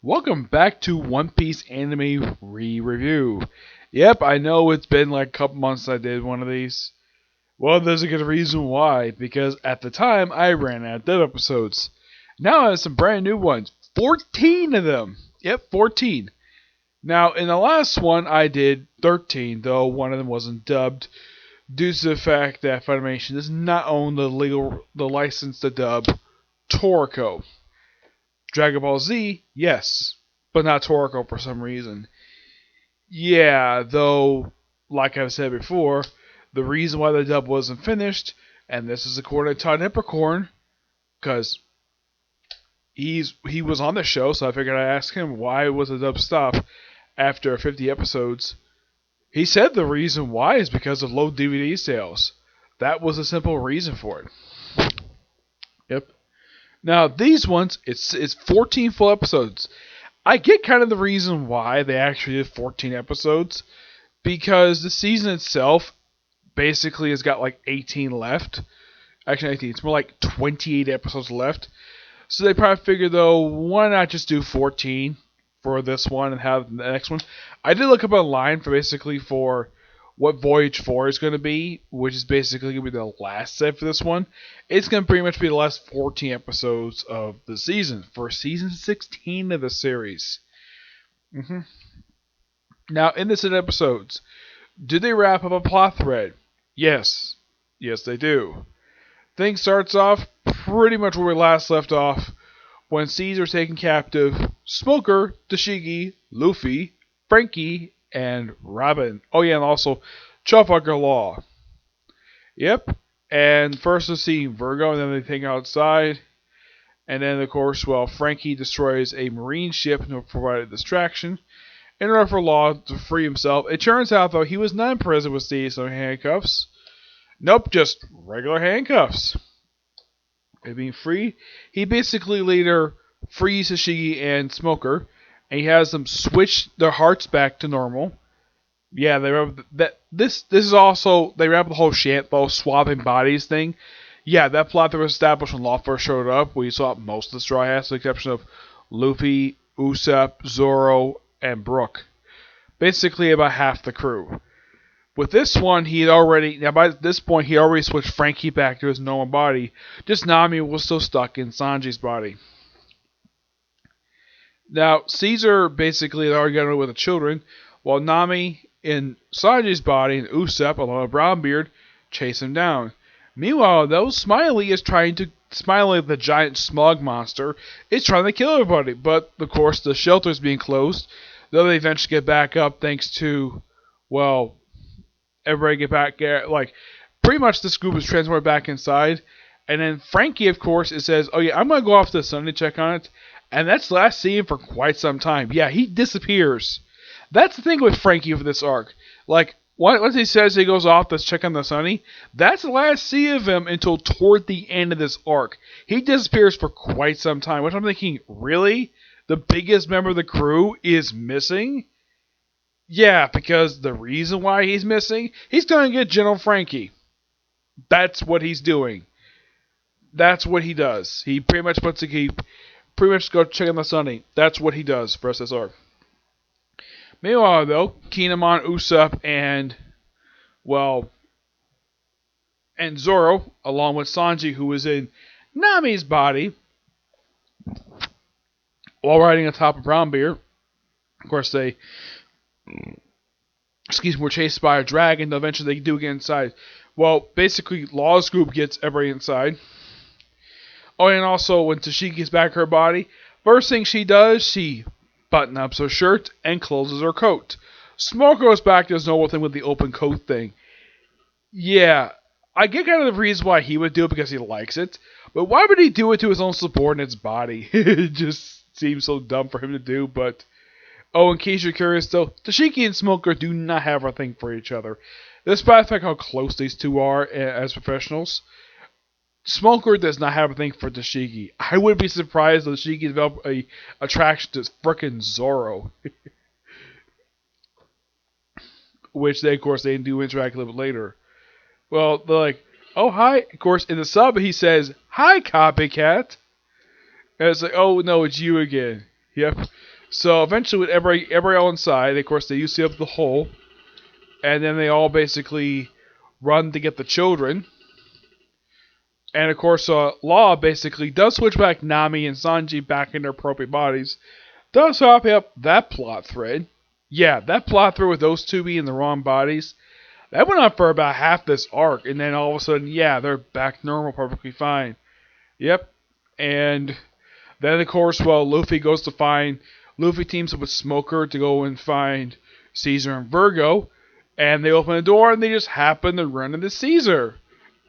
Welcome back to One Piece Anime Re-Review. Yep, I know it's been like a couple months since I did one of these. Well, there's a good reason why, because at the time I ran out of dead episodes. Now I have some brand new ones. 14 of them! Yep, 14. Now, in the last one I did 13, though one of them wasn't dubbed, due to the fact that Funimation does not own the license to dub Toriko. Dragon Ball Z, yes, but not Toriko for some reason. Yeah, though, like I've said before, the reason why the dub wasn't finished, and this is according to Todd Hippercorn, because he was on the show, so I figured I'd ask him why was the dub stopped after 50 episodes. He said the reason why is because of low DVD sales. That was a simple reason for it. Yep. Now these ones, it's 14 full episodes. I get kind of the reason why they actually did 14 episodes, because the season itself basically has got like 18 left. Actually, 18. It's more like 28 episodes left. So they probably figured, though, why not just do 14 for this one and have the next one? I did look up online for what Voyage 4 is going to be, which is basically going to be the last set for this one. It's going to pretty much be the last 14 episodes of the season, for season 16 of the series. Now, in this set of episodes, do they wrap up a plot thread? Yes. Yes, they do. Thing starts off pretty much where we last left off, when Caesar's taken captive Smoker, Tashigi, Luffy, Franky, and Robin. Oh yeah, and also Trafalgar Law. Yep. And first we see Virgo, and then they take outside. And then, of course, Franky destroys a marine ship to provide a distraction in order for Law to free himself. It turns out, though, he was not in prison with these handcuffs. Nope, just regular handcuffs. And being free, he basically later frees Tashigi and Smoker, and he has them switch their hearts back to normal. Yeah, they wrap that. This is also they wrap the whole Shantlo swapping bodies thing. Yeah, that plot that was established when Law first showed up, we saw most of the Straw Hats, with the exception of Luffy, Usopp, Zoro, and Brook. Basically, about half the crew. With this one, by this point, he already switched Franky back to his normal body. Just Nami was still stuck in Sanji's body. Now, Caesar basically had already gotten away with the children, while Nami in Sanji's body and Usopp, along with Brownbeard, chase him down. Meanwhile, though, Smiley, the giant smog monster, is trying to kill everybody. But, of course, the shelter is being closed. Though they eventually get back up thanks to, everybody get back, pretty much this group is transported back inside. And then Franky, of course, it says, oh yeah, I'm going to go off to the sun to check on it. And that's last seen for quite some time. Yeah, he disappears. That's the thing with Franky for this arc. Once he says he goes off to check on the Sunny, that's the last see of him until toward the end of this arc. He disappears for quite some time, which I'm thinking, really? The biggest member of the crew is missing? Yeah, because the reason why he's missing, he's going to get General Franky. That's what he's doing. That's what he does. He pretty much go check on the Sunny. That's what he does for SSR. Meanwhile, though, Kinemon, Usopp, and Zoro, along with Sanji, who was in Nami's body, while riding on top of Brownbeard, of course were chased by a dragon, though eventually they do get inside. Well, basically, Law's group gets everybody inside. Oh, and also, when Tashigi gets back her body, first thing she does, she buttons up her shirt and closes her coat. Smoke goes back to his normal thing with the open coat thing. Yeah, I get kind of the reason why he would do it because he likes it, but why would he do it to his own subordinate's body? It just seems so dumb for him to do, but... Oh, in case you're curious though, Tashigi and Smoker do not have a thing for each other. Despite the fact how close these two are as professionals, Smoker does not have a thing for Tashigi. I wouldn't be surprised if Tashigi developed a attraction to frickin' Zoro. Which they, of course, they do interact a little bit later. Well, they're like, oh, hi. Of course, in the sub, he says, hi, copycat. And it's like, oh, no, it's you again. Yep. So eventually, with everybody all inside, of course, they use up the hole, and then they all basically run to get the children. And of course, Law basically does switch back Nami and Sanji back in their appropriate bodies. Does wrap up that plot thread. Yeah, that plot thread with those two being in the wrong bodies. That went on for about half this arc, and then all of a sudden, yeah, they're back normal, perfectly fine. Yep. And then, of course, Luffy goes to find... Luffy teams up with Smoker to go and find Caesar and Virgo. And they open the door, and they just happen to run into Caesar.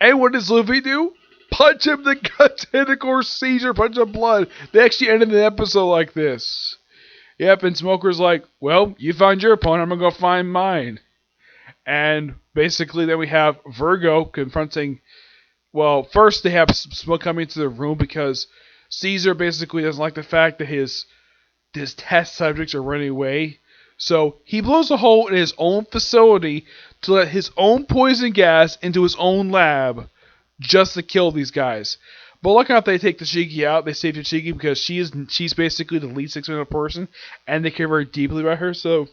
And what does Luffy do? Punch him in the guts, and of course, Caesar punch him blood. They actually ended the episode like this. Yep, and Smoker's like, well, you find your opponent, I'm gonna go find mine. And basically, then we have Virgo confronting... Well, first they have Smoke coming into the room because Caesar basically doesn't like the fact that his test subjects are running away. So he blows a hole in his own facility to let his own poison gas into his own lab just to kill these guys. But look how they take Tashigi out. They save Tashigi because she's basically the least expendable person, and they care very deeply about her. So,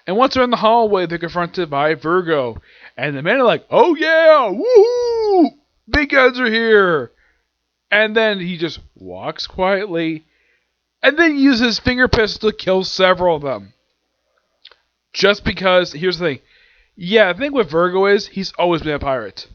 and once they're in the hallway, they're confronted by Virgo, and the men are like, "Oh yeah, woohoo! Big guns are here!" And then he just walks quietly, and then uses his finger pistol to kill several of them. Just because, here's the thing. Yeah, the thing with Virgo is, he's always been a pirate.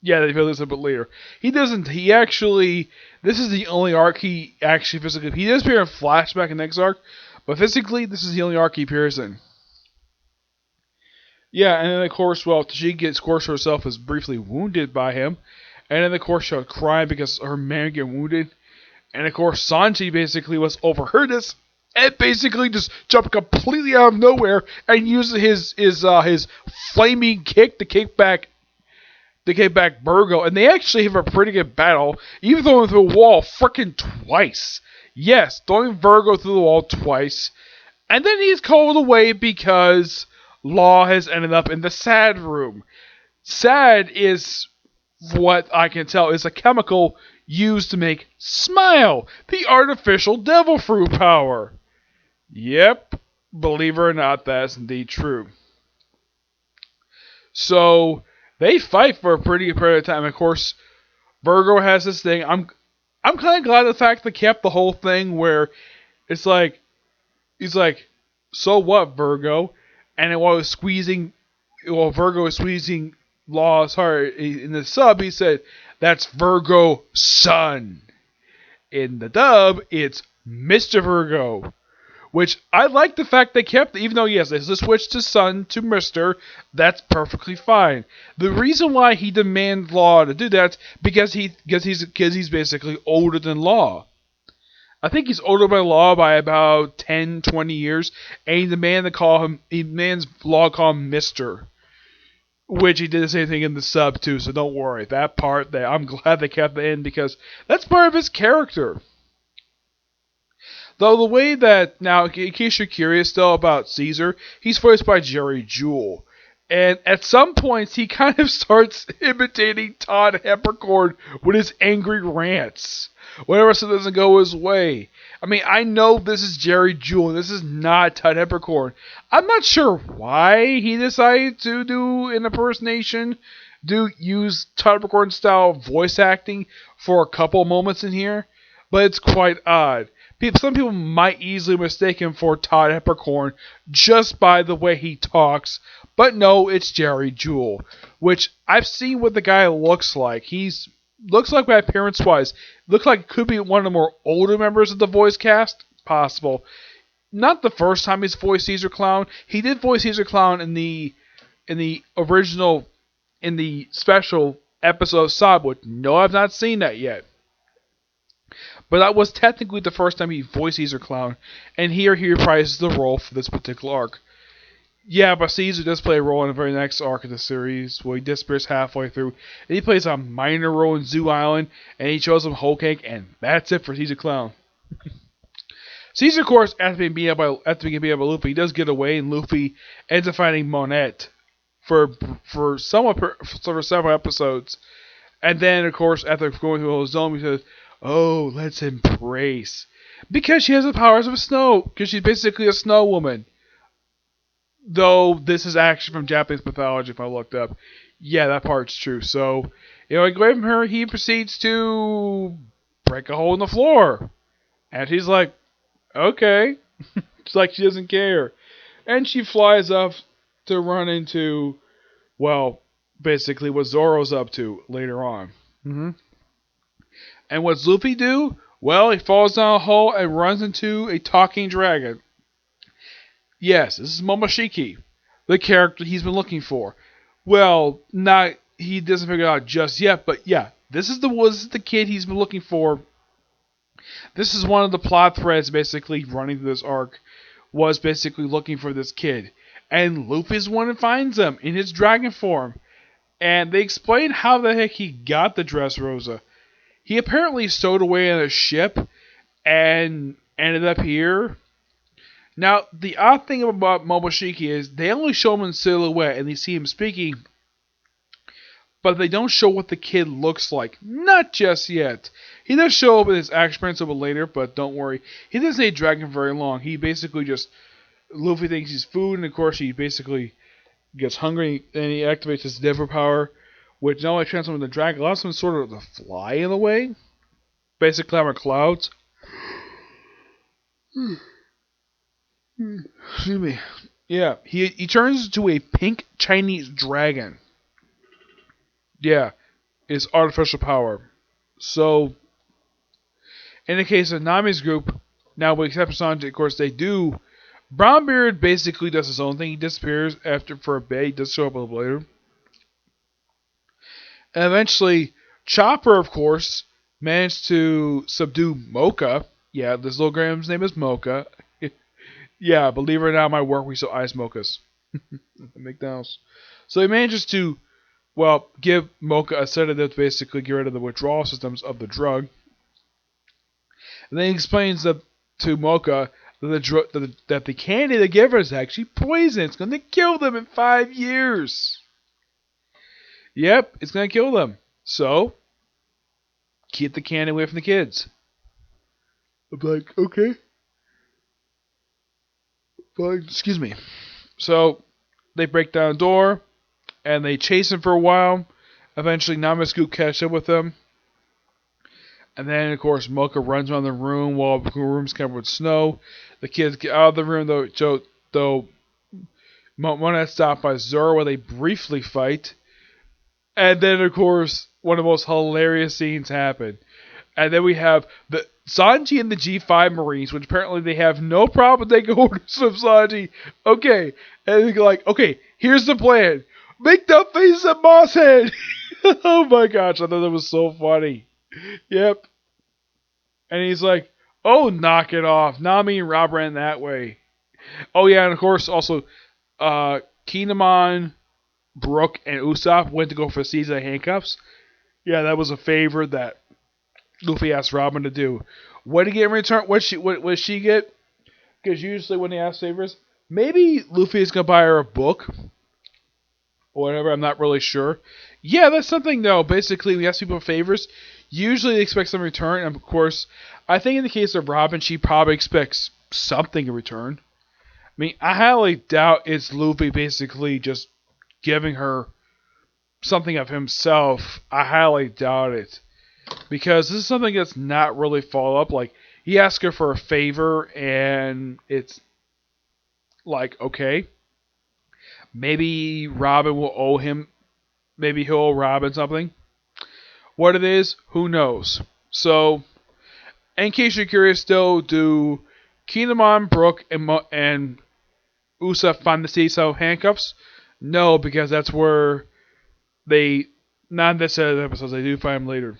Yeah, they feel this a bit later. This is the only arc he actually physically... He does appear in flashback in the next arc, but physically, this is the only arc he appears in. Yeah, and then of course, Tashigi gets herself is briefly wounded by him, and then of course she's crying because her man get wounded, and of course Sanji basically was overheard this, and basically just jumped completely out of nowhere and used his flaming kick to kick back Virgo, and they actually have a pretty good battle, even throwing through a wall frickin' twice. Yes, throwing Virgo through the wall twice, and then he's called away because Law has ended up in the SAD room. SAD is, what I can tell, is a chemical used to make Smile, the artificial devil fruit power. Yep, believe it or not, that's indeed true. So they fight for a pretty good period of time. Of course, Virgo has this thing. I'm kind of glad the fact they kept the whole thing where it's like, he's like, so what, Virgo? And then while Virgo was squeezing Law's heart in the sub, he said, that's Virgo son. In the dub, it's Mr. Virgo. Which, I like the fact they kept, even though, yes, they switched to son to Mr., that's perfectly fine. The reason why he demands Law to do that, because he's basically older than Law. I think he's older by Law by about 10, 20 years, and he demands Law call him Mr. Which he did the same thing in the sub too, so don't worry. That part, I'm glad they kept it in, because that's part of his character. Though the way that, now in case you're curious still about Caesar, he's voiced by Jerry Jewell. And at some points he kind of starts imitating Todd Heppercorn with his angry rants. Whenever something doesn't go his way. I mean, I know this is Jerry Jewell, and this is not Todd Heppercorn. I'm not sure why he decided to do an impersonation, use Todd Heppercorn style voice acting for a couple moments in here, but it's quite odd. Some people might easily mistake him for Todd Heppercorn just by the way he talks, but no, it's Jerry Jewell, which I've seen what the guy looks like. Looks like, by appearance-wise, looks like could be one of the more older members of the voice cast. Possible. Not the first time he's voiced Caesar Clown. He did voice Caesar Clown in the special episode of Sabwood. No, I've not seen that yet. But that was technically the first time he voiced Caesar Clown, and here he reprises the role for this particular arc. Yeah, but Caesar does play a role in the very next arc of the series, where he disappears halfway through, and he plays a minor role in Zoo Island, and he shows him Whole Cake, and that's it for Caesar Clown. Caesar, of course, after being beat up by Luffy, he does get away, and Luffy ends up finding Monette for several episodes. And then, of course, after going through his zone, he says, Oh, let's embrace. Because she has the powers of snow. Because she's basically a snow woman. Though this is actually from Japanese mythology, if I looked up. Yeah, that part's true. So, away from her, he proceeds to break a hole in the floor. And she's like, okay. It's like she doesn't care. And she flies up to run into, well, basically what Zoro's up to later on. And what's Luffy do? Well, he falls down a hole and runs into a talking dragon. Yes, this is Momoshiki, the character he's been looking for. Well, not he doesn't figure it out just yet, but yeah, this is the kid he's been looking for. This is one of the plot threads basically running through this arc, was basically looking for this kid. And Luffy's one who finds him in his dragon form. And they explain how the heck he got the Dressrosa. He apparently stowed away in a ship and ended up here. Now, the odd thing about Momoshiki is they only show him in silhouette and they see him speaking, but they don't show what the kid looks like. Not just yet. He does show up in his action principle later, but don't worry. He doesn't stay dragon very long. He basically just... Luffy thinks he's food, and of course he basically gets hungry, and he activates his Never power, which not only transforms into dragon, allows him sort of to fly in a way. Basically, climb clouds. Excuse me. Yeah, he turns into a pink Chinese dragon. Yeah, it's artificial power. So, in the case of Nami's group, now with exception of Sanji, of course, they do. Brownbeard basically does his own thing. He disappears for a bit. He does show up a little later. And eventually, Chopper, of course, managed to subdue Mocha. Yeah, this little Graham's name is Mocha. Yeah, believe it or not, my work we sell ice mochas. McDonald's. So he manages to, well, give Mocha a sedative to basically get rid of the withdrawal systems of the drug. And then he explains to Mocha that the candy they give her is actually poison. It's going to kill them in 5 years. Yep, it's going to kill them. So, keep the candy away from the kids. I'm like, okay. Fine. Excuse me. So, they break down a door, and they chase him for a while. Eventually, Namaskuk catches up with them. And then, of course, Mocha runs around the room while the room's covered with snow. The kids get out of the room, though one is stopped by Zoro where they briefly fight. And then, of course, one of the most hilarious scenes happen. And then we have the Sanji and the G5 Marines, which apparently they have no problem taking orders from Sanji. Okay. And they're like, okay, here's the plan. Make the face of Boss Head. Oh my gosh, I thought that was so funny. Yep. And he's like, oh, knock it off. Nami and Rob ran that way. Oh yeah, and of course, also, Kinemon, Brook, and Usopp went to go for season of handcuffs. Yeah, that was a favor that Luffy asked Robin to do. What did he get in return? What she get? Because usually when they ask favors, maybe Luffy is gonna buy her a book or whatever. I'm not really sure. Yeah, that's something though. Basically, we ask people favors. Usually they expect some return, and of course, I think in the case of Robin, she probably expects something in return. I mean, I highly doubt it's Luffy basically just giving her something of himself. I highly doubt it. Because this is something that's not really followed up. Like, he asks her for a favor, and it's like, okay. Maybe Robin will owe him. Maybe he'll owe Robin something. What it is, who knows? So, in case you're curious still, do Kinemon, Brook, and Usopp find the Seesaw handcuffs? No, because that's where they, not in this set of episodes, they do find them later.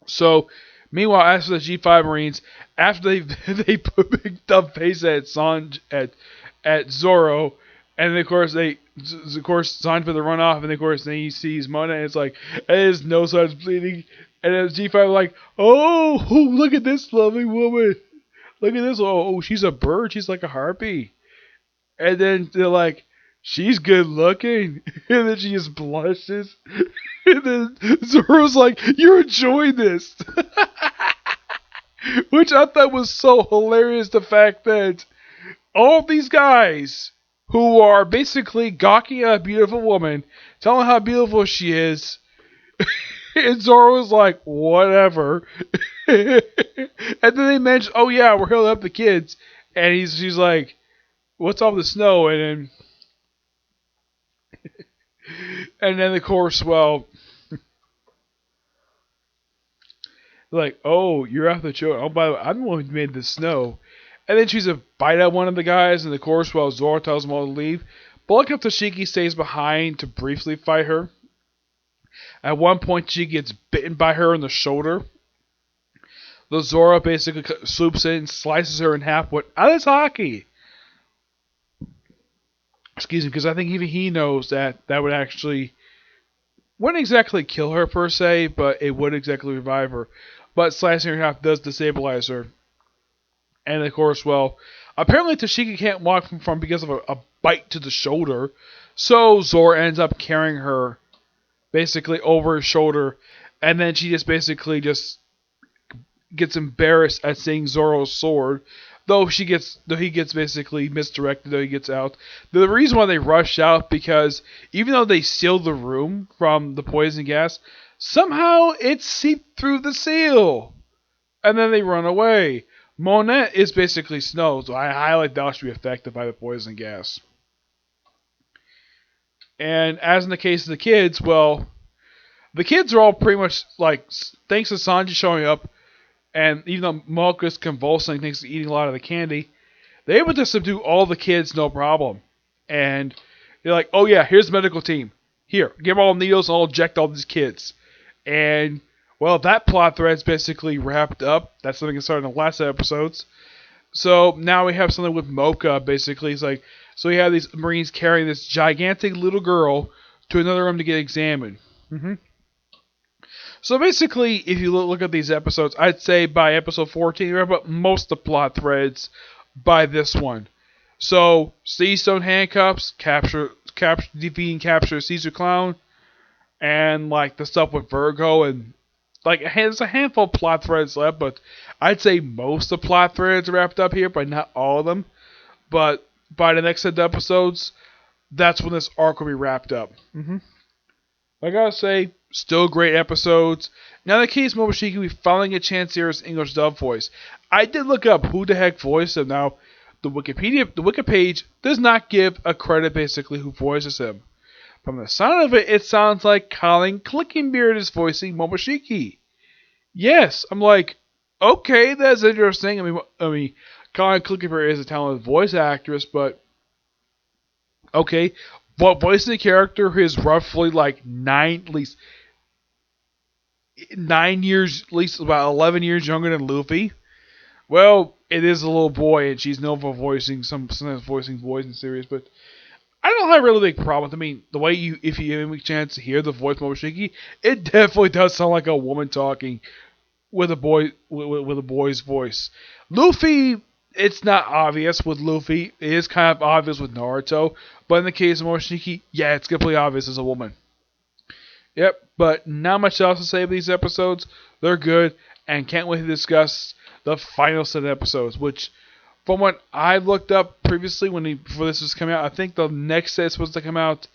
So, meanwhile, as for the G5 Marines, after they put a big dumb face at Zoro, and of course Sanji for the runoff, and of course then he sees Mona, and it's like, and his nose starts bleeding, and then G5 like, oh, look at this lovely woman, look at this, oh, she's a bird, she's like a harpy, and then they're like, she's good looking. And then she just blushes. And then Zoro's like, you're enjoying this. Which I thought was so hilarious, the fact that all these guys who are basically gawking at a beautiful woman, telling how beautiful she is, and Zoro's like, whatever. And then they mention, oh yeah, we're healing up the kids. And she's like, what's all the snow? And then of course, well, like, oh, you're after children. Oh, by the way, I'm the one who made the snow. And then she's a bite at one of the guys, and of course, well, Zoro tells them all to leave. But look up, Toshiki stays behind to briefly fight her. At one point, she gets bitten by her in the shoulder. The Zoro basically swoops in and slices her in half with Arataki. Excuse me, because I think even he knows that would actually wouldn't exactly kill her per se, but it would exactly revive her. But slicing her in half does destabilize her. And of course, well, apparently Toshiki can't walk from because of a bite to the shoulder. So Zoro ends up carrying her basically over his shoulder, and then she just basically just gets embarrassed at seeing Zoro's sword. Though he gets basically misdirected, though he gets out. The reason why they rush out, because even though they sealed the room from the poison gas, somehow it seeped through the seal. And then they run away. Monet is basically snow, so I highly doubt she'll be affected by the poison gas. And as in the case of the kids, well, the kids are all pretty much like, thanks to Sanji showing up, and even though Mocha is convulsing thanks to eating a lot of the candy, they're able to subdue all the kids no problem. And they're like, oh yeah, here's the medical team. Here, give them all needles and I'll inject all these kids. And, well, that plot thread's basically wrapped up. That's something that started in the last episodes. So now we have something with Mocha, basically. It's like, so we have these Marines carrying this gigantic little girl to another room to get examined. So basically, if you look at these episodes, I'd say by episode 14, we wrap up most of the plot threads by this one. So, Seastone handcuffs, defeating capture Caesar Clown, and like the stuff with Virgo, and like there's a handful of plot threads left, but I'd say most of the plot threads are wrapped up here, but not all of them. But by the next set of episodes, that's when this arc will be wrapped up. I gotta say, still great episodes. Now, in the case of Momoshiki, we finally get a chance to hear his English dub voice. I did look up who the heck voiced him. Now, the Wiki page does not give a credit basically who voices him. From the sound of it, it sounds like Colin Clickenbeard is voicing Momoshiki. Yes, I'm like, okay, that's interesting. I mean, Colin Clickenbeard is a talented voice actress, but okay. But voicing a character who is roughly like at least 9 years, at least about 11 years younger than Luffy. Well, it is a little boy, and she's known for voicing sometimes voicing boys in series, but I don't have a really big problem with it. I mean, the way if you give me a chance to hear the voice of Momoshiki, it definitely does sound like a woman talking with a boy with a boy's voice. Luffy, it's not obvious with Luffy. It is kind of obvious with Naruto, but in the case of Momoshiki, yeah, it's completely obvious as a woman. Yep, but not much else to say about these episodes. They're good, and can't wait to discuss the final set of episodes, which, from what I looked up previously before this was coming out, I think the next set is supposed to come out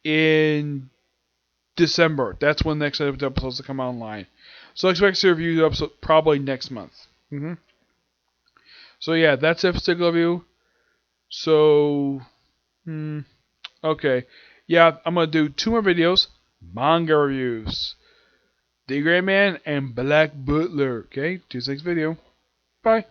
in December. That's when the next set of episodes will come online. So expect to review the episode probably next month. So yeah, that's a particular review. So, okay. Yeah, I'm going to do 2 more videos. Manga reviews. The Gray Man and Black Butler. Okay, 2 next video. Bye.